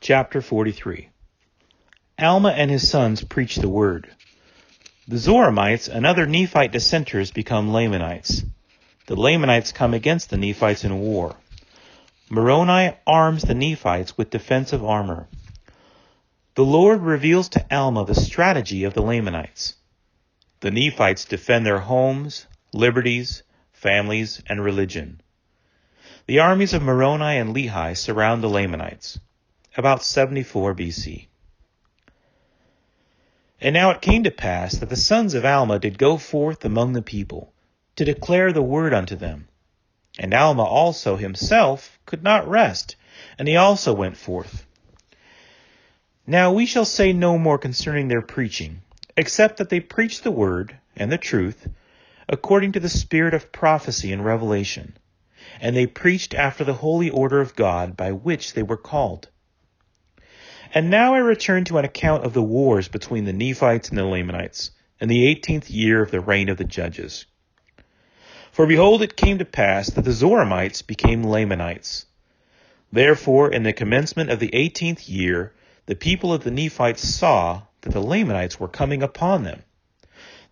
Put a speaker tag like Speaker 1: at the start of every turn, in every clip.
Speaker 1: Chapter 43. Alma and his sons preach the word. The Zoramites and other Nephite dissenters become Lamanites. The Lamanites come against the Nephites in war. Moroni arms the Nephites with defensive armor. The Lord reveals to Alma the strategy of the Lamanites. The Nephites defend their homes, liberties, families, and religion. The armies of Moroni and Lehi surround the Lamanites. About 74 BC. And now it came to pass that the sons of Alma did go forth among the people, to declare the word unto them. And Alma also himself could not rest, and he also went forth. Now we shall say no more concerning their preaching, except that they preached the word and the truth, according to the spirit of prophecy and revelation. And they preached after the holy order of God by which they were called. And now I return to an account of the wars between the Nephites and the Lamanites, in the 18th year of the reign of the judges. For behold, it came to pass that the Zoramites became Lamanites. Therefore, in the commencement of the 18th year, the people of the Nephites saw that the Lamanites were coming upon them.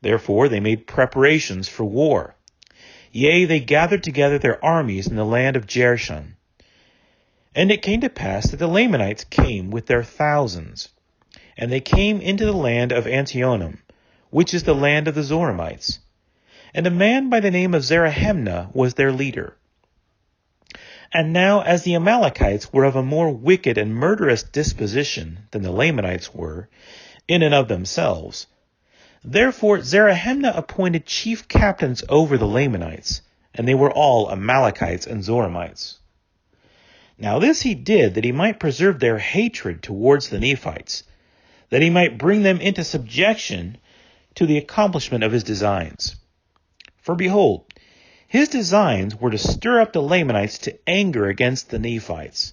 Speaker 1: Therefore they made preparations for war. Yea, they gathered together their armies in the land of Jershon. And it came to pass that the Lamanites came with their thousands, and they came into the land of Antionum, which is the land of the Zoramites. And a man by the name of Zarahemnah was their leader. And now as the Amalekites were of a more wicked and murderous disposition than the Lamanites were, in and of themselves, therefore Zarahemnah appointed chief captains over the Lamanites, and they were all Amalekites and Zoramites. Now this he did that he might preserve their hatred towards the Nephites, that he might bring them into subjection to the accomplishment of his designs. For behold, his designs were to stir up the Lamanites to anger against the Nephites.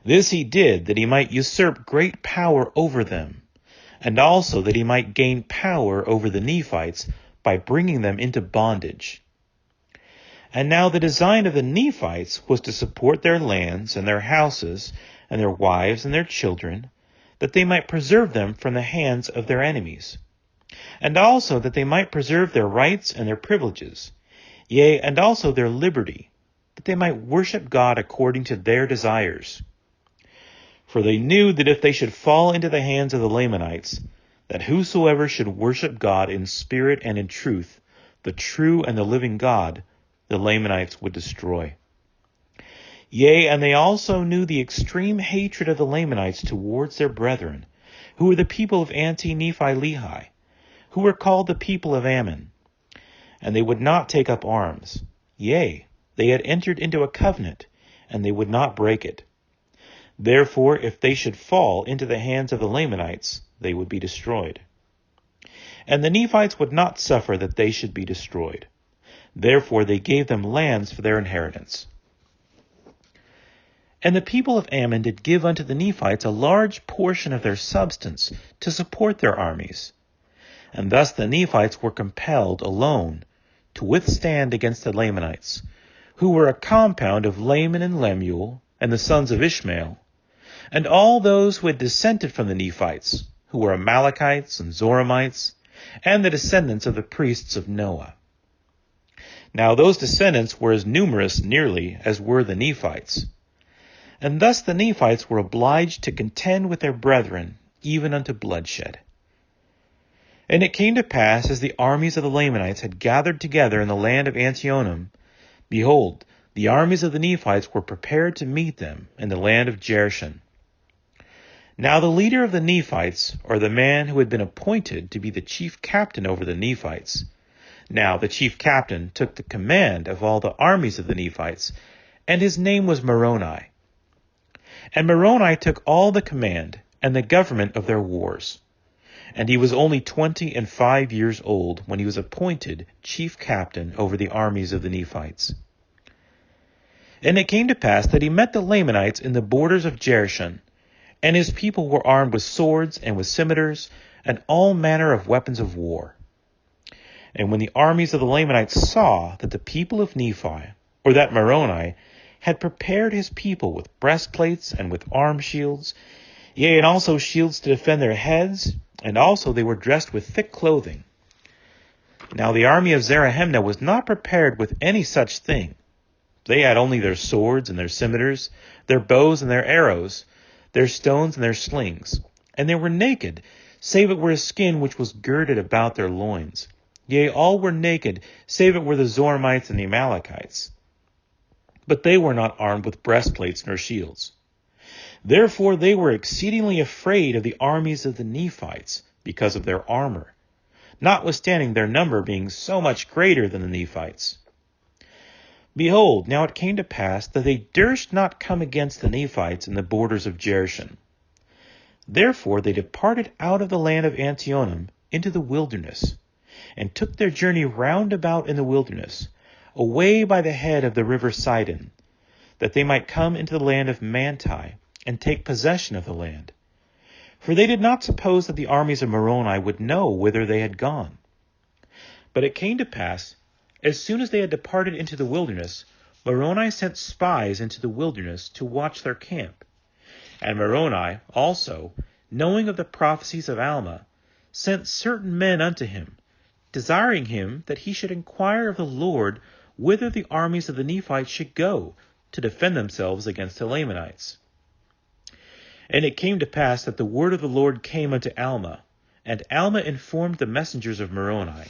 Speaker 1: This he did that he might usurp great power over them, and also that he might gain power over the Nephites by bringing them into bondage. And now the design of the Nephites was to support their lands and their houses and their wives and their children, that they might preserve them from the hands of their enemies, and also that they might preserve their rights and their privileges, yea, and also their liberty, that they might worship God according to their desires. For they knew that if they should fall into the hands of the Lamanites, that whosoever should worship God in spirit and in truth, the true and the living God, the Lamanites would destroy. Yea, and they also knew the extreme hatred of the Lamanites towards their brethren, who were the people of Anti-Nephi-Lehi, who were called the people of Ammon. And they would not take up arms. Yea, they had entered into a covenant, and they would not break it. Therefore, if they should fall into the hands of the Lamanites, they would be destroyed. And the Nephites would not suffer that they should be destroyed. Therefore they gave them lands for their inheritance. And the people of Ammon did give unto the Nephites a large portion of their substance to support their armies. And thus the Nephites were compelled alone to withstand against the Lamanites, who were a compound of Laman and Lemuel, and the sons of Ishmael, and all those who had dissented from the Nephites, who were Amalekites and Zoramites, and the descendants of the priests of Noah. Now those descendants were as numerous nearly as were the Nephites. And thus the Nephites were obliged to contend with their brethren, even unto bloodshed. And it came to pass, as the armies of the Lamanites had gathered together in the land of Antionum, behold, the armies of the Nephites were prepared to meet them in the land of Jershon. Now the leader of the Nephites, or the man who had been appointed to be the chief captain over the Nephites, now the chief captain took the command of all the armies of the Nephites, and his name was Moroni. And Moroni took all the command and the government of their wars. And he was only 25 years old when he was appointed chief captain over the armies of the Nephites. And it came to pass that he met the Lamanites in the borders of Jershon, and his people were armed with swords and with scimitars and all manner of weapons of war. And when the armies of the Lamanites saw that the people of Nephi, or that Moroni, had prepared his people with breastplates and with arm shields, yea, and also shields to defend their heads, and also they were dressed with thick clothing. Now the army of Zarahemnah was not prepared with any such thing. They had only their swords and their scimitars, their bows and their arrows, their stones and their slings, and they were naked, save it were a skin which was girded about their loins. Yea, all were naked, save it were the Zoramites and the Amalekites. But they were not armed with breastplates nor shields. Therefore they were exceedingly afraid of the armies of the Nephites, because of their armor, notwithstanding their number being so much greater than the Nephites. Behold, now it came to pass that they durst not come against the Nephites in the borders of Jershon. Therefore they departed out of the land of Antionum into the wilderness, and took their journey round about in the wilderness, away by the head of the river Sidon, that they might come into the land of Manti, and take possession of the land. For they did not suppose that the armies of Moroni would know whither they had gone. But it came to pass, as soon as they had departed into the wilderness, Moroni sent spies into the wilderness to watch their camp. And Moroni also, knowing of the prophecies of Alma, sent certain men unto him, desiring him that he should inquire of the Lord whither the armies of the Nephites should go, to defend themselves against the Lamanites. And it came to pass that the word of the Lord came unto Alma, and Alma informed the messengers of Moroni,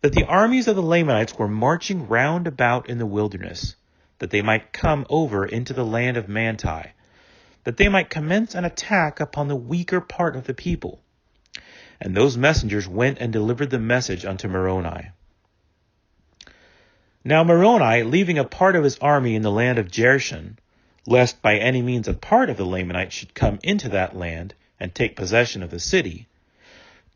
Speaker 1: that the armies of the Lamanites were marching round about in the wilderness, that they might come over into the land of Manti, that they might commence an attack upon the weaker part of the people. And those messengers went and delivered the message unto Moroni. Now Moroni, leaving a part of his army in the land of Jershon, lest by any means a part of the Lamanites should come into that land and take possession of the city,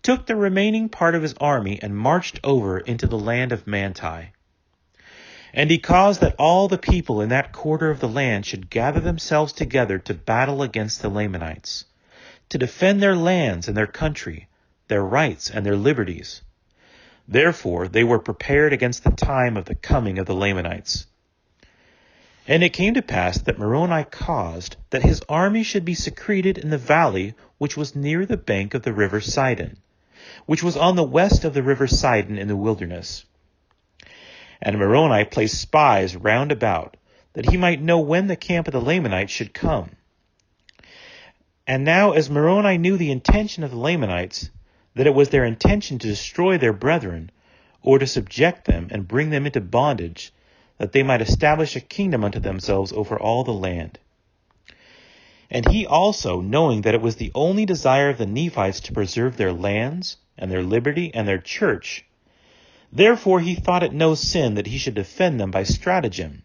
Speaker 1: took the remaining part of his army and marched over into the land of Manti. And he caused that all the people in that quarter of the land should gather themselves together to battle against the Lamanites, to defend their lands and their country, their rights and their liberties. Therefore they were prepared against the time of the coming of the Lamanites. And it came to pass that Moroni caused that his army should be secreted in the valley which was near the bank of the river Sidon, which was on the west of the river Sidon in the wilderness. And Moroni placed spies round about, that he might know when the camp of the Lamanites should come. And now as Moroni knew the intention of the Lamanites, that it was their intention to destroy their brethren, or to subject them and bring them into bondage, that they might establish a kingdom unto themselves over all the land. And he also, knowing that it was the only desire of the Nephites to preserve their lands, and their liberty, and their church, therefore he thought it no sin that he should defend them by stratagem.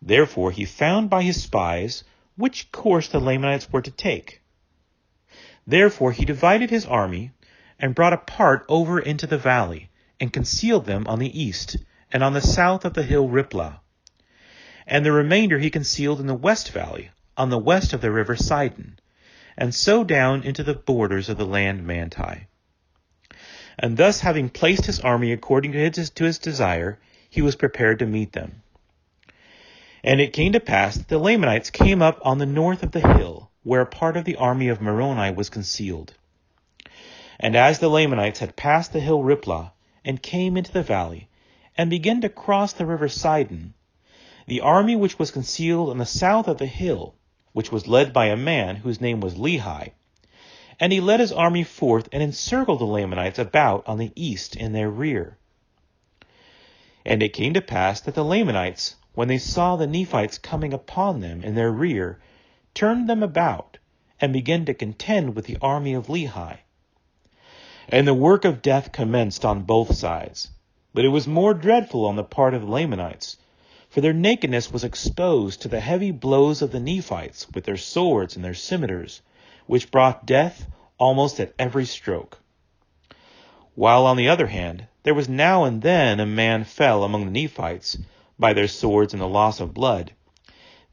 Speaker 1: Therefore he found by his spies which course the Lamanites were to take. Therefore he divided his army, and brought a part over into the valley, and concealed them on the east, and on the south of the hill Riplah. And the remainder he concealed in the west valley, on the west of the river Sidon, and so down into the borders of the land Manti. And thus having placed his army according to his desire, he was prepared to meet them. And it came to pass that the Lamanites came up on the north of the hill, where a part of the army of Moroni was concealed. And as the Lamanites had passed the hill Riplah, and came into the valley, and began to cross the river Sidon, the army which was concealed on the south of the hill, which was led by a man whose name was Lehi, and he led his army forth and encircled the Lamanites about on the east in their rear. And it came to pass that the Lamanites, when they saw the Nephites coming upon them in their rear, turned them about, and began to contend with the army of Lehi. And the work of death commenced on both sides, but it was more dreadful on the part of the Lamanites, for their nakedness was exposed to the heavy blows of the Nephites with their swords and their scimitars, which brought death almost at every stroke. While on the other hand, there was now and then a man fell among the Nephites by their swords and the loss of blood,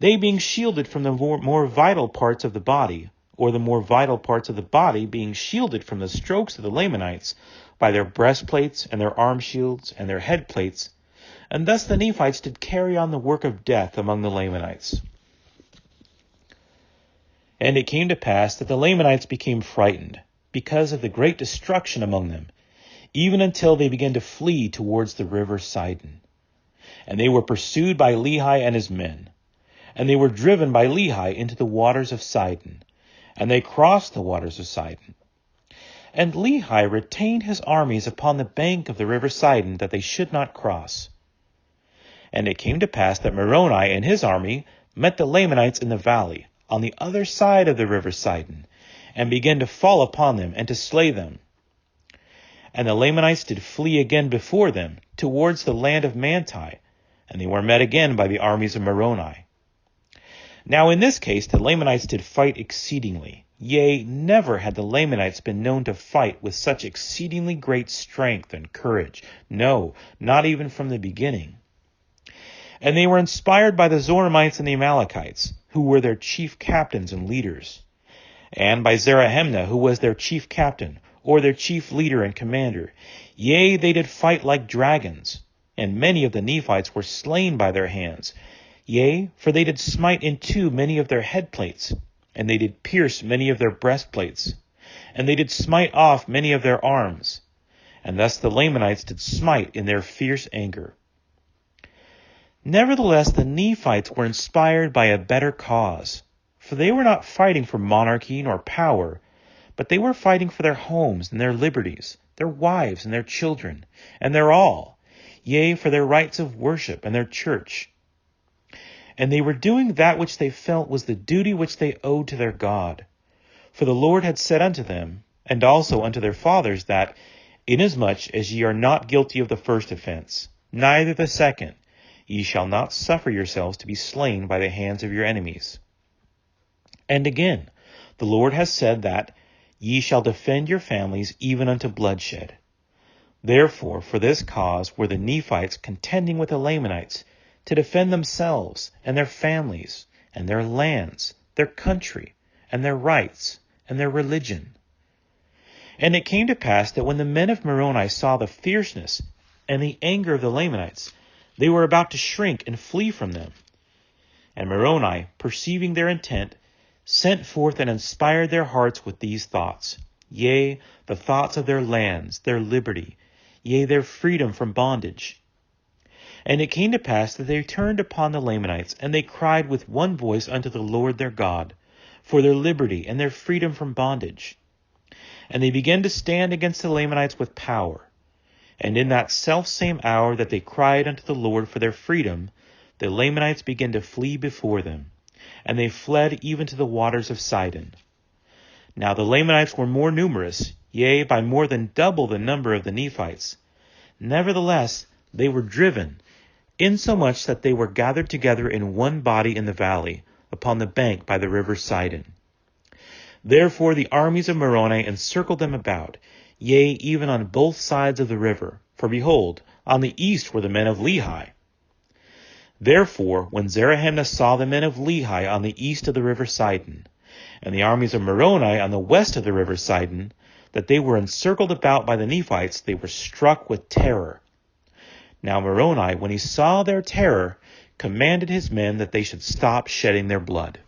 Speaker 1: they being shielded from the more vital parts of the body, or the more vital parts of the body being shielded from the strokes of the Lamanites by their breastplates and their arm shields and their head plates, And thus the Nephites did carry on the work of death among the Lamanites. And it came to pass that the Lamanites became frightened, because of the great destruction among them, even until they began to flee towards the river Sidon. And they were pursued by Lehi and his men. And they were driven by Lehi into the waters of Sidon. And they crossed the waters of Sidon. And Lehi retained his armies upon the bank of the river Sidon, that they should not cross. And it came to pass that Moroni and his army met the Lamanites in the valley, on the other side of the river Sidon, and began to fall upon them and to slay them. And the Lamanites did flee again before them towards the land of Manti, and they were met again by the armies of Moroni. Now in this case the Lamanites did fight exceedingly. Yea, never had the Lamanites been known to fight with such exceedingly great strength and courage. No, not even from the beginning. And they were inspired by the Zoramites and the Amalekites, who were their chief captains and leaders, and by Zarahemnah, who was their chief captain, or their chief leader and commander. Yea, they did fight like dragons, and many of the Nephites were slain by their hands. Yea, for they did smite in two many of their headplates, and they did pierce many of their breastplates, and they did smite off many of their arms. And thus the Lamanites did smite in their fierce anger. Nevertheless, the Nephites were inspired by a better cause, for they were not fighting for monarchy nor power, but they were fighting for their homes and their liberties, their wives and their children, and their all, yea, for their rights of worship and their church. And they were doing that which they felt was the duty which they owed to their God. For the Lord had said unto them, and also unto their fathers, that, inasmuch as ye are not guilty of the first offense, neither the second, ye shall not suffer yourselves to be slain by the hands of your enemies. And again, the Lord has said that, ye shall defend your families even unto bloodshed. Therefore, for this cause were the Nephites contending with the Lamanites, to defend themselves and their families and their lands, their country and their rights and their religion. And it came to pass that when the men of Moroni saw the fierceness and the anger of the Lamanites, they were about to shrink and flee from them. And Moroni, perceiving their intent, sent forth and inspired their hearts with these thoughts, yea, the thoughts of their lands, their liberty, yea, their freedom from bondage. And it came to pass that they turned upon the Lamanites, and they cried with one voice unto the Lord their God, for their liberty and their freedom from bondage. And they began to stand against the Lamanites with power. And in that selfsame hour that they cried unto the Lord for their freedom, the Lamanites began to flee before them, and they fled even to the waters of Sidon. Now the Lamanites were more numerous, yea, by more than double the number of the Nephites. Nevertheless, they were driven, insomuch that they were gathered together in one body in the valley, upon the bank by the river Sidon. Therefore the armies of Moroni encircled them about, yea, even on both sides of the river. For behold, on the east were the men of Lehi. Therefore, when Zarahemnah saw the men of Lehi on the east of the river Sidon, and the armies of Moroni on the west of the river Sidon, that they were encircled about by the Nephites, they were struck with terror. Now Moroni, when he saw their terror, commanded his men that they should stop shedding their blood.